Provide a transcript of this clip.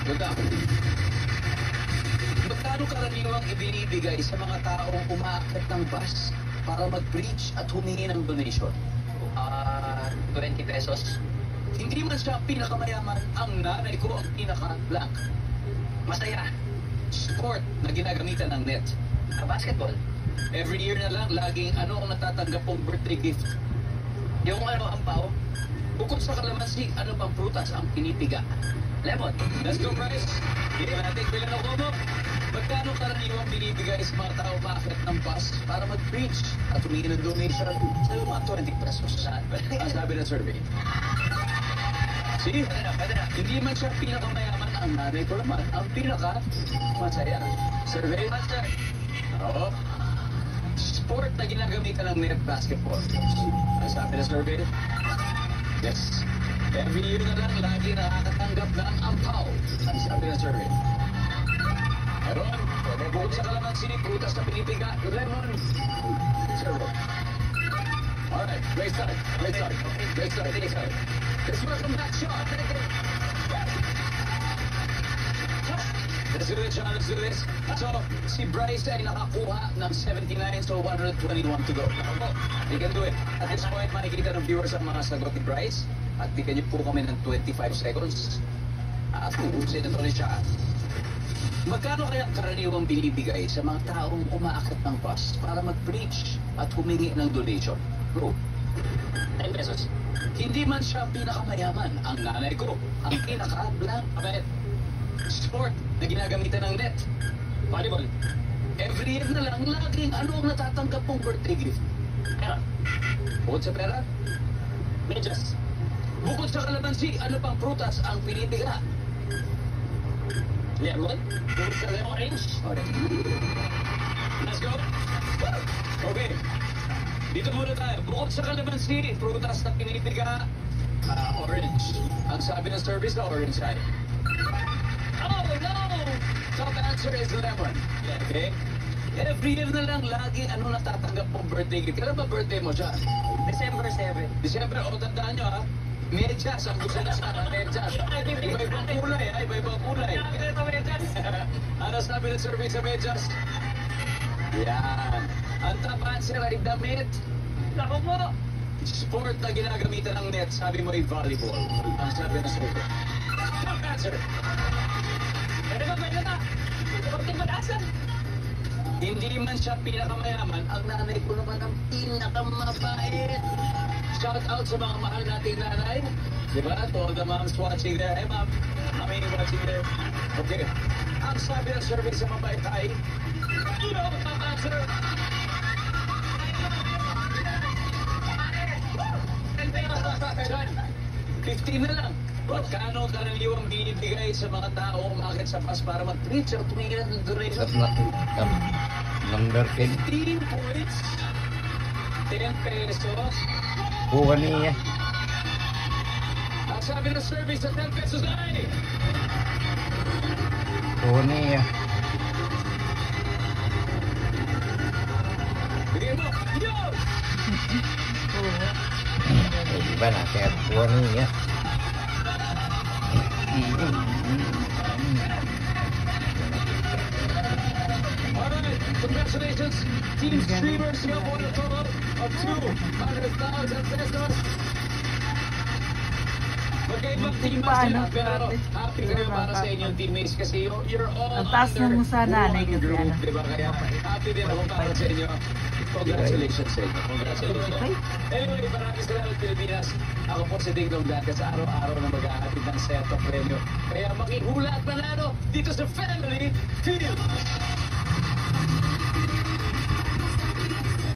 Good luck. Magkano karaniwang ibinibigay sa mga taong umaakit ng bus para mag-preach at humingi ng donation? 20 pesos. Hindi man siya pinakamayaman, ang nanay ko ang pinaka-blank. Masaya. Sport na ginagamitan ng net. Basketball. Every year na lang, laging ano ang natatanggap pong birthday gift. Yung ang pao. Bukod sa kalamansi, ano pang prutas ang pinipiga? Lemon. Let's go, Bryce. Hindi natin bilang ako mo. Magkano karaniwang binibigay sa mga tao maakyat ng bus para mag-preach at humingi ng donation sa mga 20 pesos? Ang sabi ng survey. See? Pwede na. Hindi man siya pinakamayaman, ang nanay ko naman ang pinaka-masaya. Survey? Master. Oo. Sport na ginagamitan ng net basketball. Ang sabi ng survey? Yes. Every year na lang, lagi nakakatanggap ng ampaw. Ang sabi ng survey. Meron. Bukod sa kalamansi, prutas na pinipiga, lemon. Survey. Alright, great start. Great start. Great start. Great start. Let's welcome back, Sean. Let's do this, Sean. Let's do this. So, si Bryce ay nakakuha ng 79, so 121 to go. You can do it. At this point, makikita ng viewers ang mga sagot ni Bryce. At bigyan niyo po kami ng 25 seconds. At ubusin na ito ni Sean. Magkano kaya karaniwang binibigay sa mga taong umaakit ng bus para mag-preach at humingi ng donation? Bro, 10 pesos. hindi man siya pinakamayaman. Ang nanay ko, ang pinaka-blank. Sport na ginagamitan ng net. Volleyball. Every year na lang, laging ano ang natatanggap mong birthday gift? Pera. Bukod sa pera, Medyas. bukod sa kalamansi, ano pang prutas ang pinipiga? Lemon. Orange. Okay. Let's go. Okay. Dito muna tayo. Bukod sa kalamansi, prutas na pinipiga, orange. Ang sabi ng service na orange side. Oh, no! Top answer is lemon. Okay? Every year na lang, lagi ano natatanggap mong birthday gift. Kailan ba birthday mo dyan? December 7. December, o tandaan nyo ha, medyas, ang gusto na sana, medyas. Iba-ibang kulay ha, iba-ibang kulay. Ano sabi ng survey sa medyas? Yan. Ang top answer ay damit. Ako po. Sport na ginagamitan ng net, sabi mo ay volleyball. Ang sabi ng survey. Top answer. Pwede na. Kunting pag-asa. Hindi man siya pinakamayaman, ang nanay ko naman ang pinakamabait. Shout out sa mga mahal nating nanay. Diba? To all the moms watching there. Hey, ma'am. Mami watching there. Okay. Ang sabi ng survey sa mabait ay, top answer. 15 na lang. Magkano karaniwang binibigay sa mga tao umakit sa bus para mag-preach at tumingin ng donation? Number 10. 15 points. 10 pesos. Bukan niya. Ang sabi ng survey sa 10 pesos ay... Bukan niya. Bigyan mo. Yo! Iba na, kaya bukan niya. Alright, congratulations, Team Streamers. You have won a total of 200,000 pesos. Magkaibang team sila, pero happy kayo para sa inyong teammates kasi you're all Ang taas under mo sa nanay one kasi group, ano. diba? Kaya happy din ako para sa inyo. Congratulations sa inyo. Congratulations. Anyway, maraming salamat Pilipinas. Ako po si Ding Dong Dad sa araw-araw na mag-ahatid ng set of premyo. Kaya makihula at manalo dito sa Fan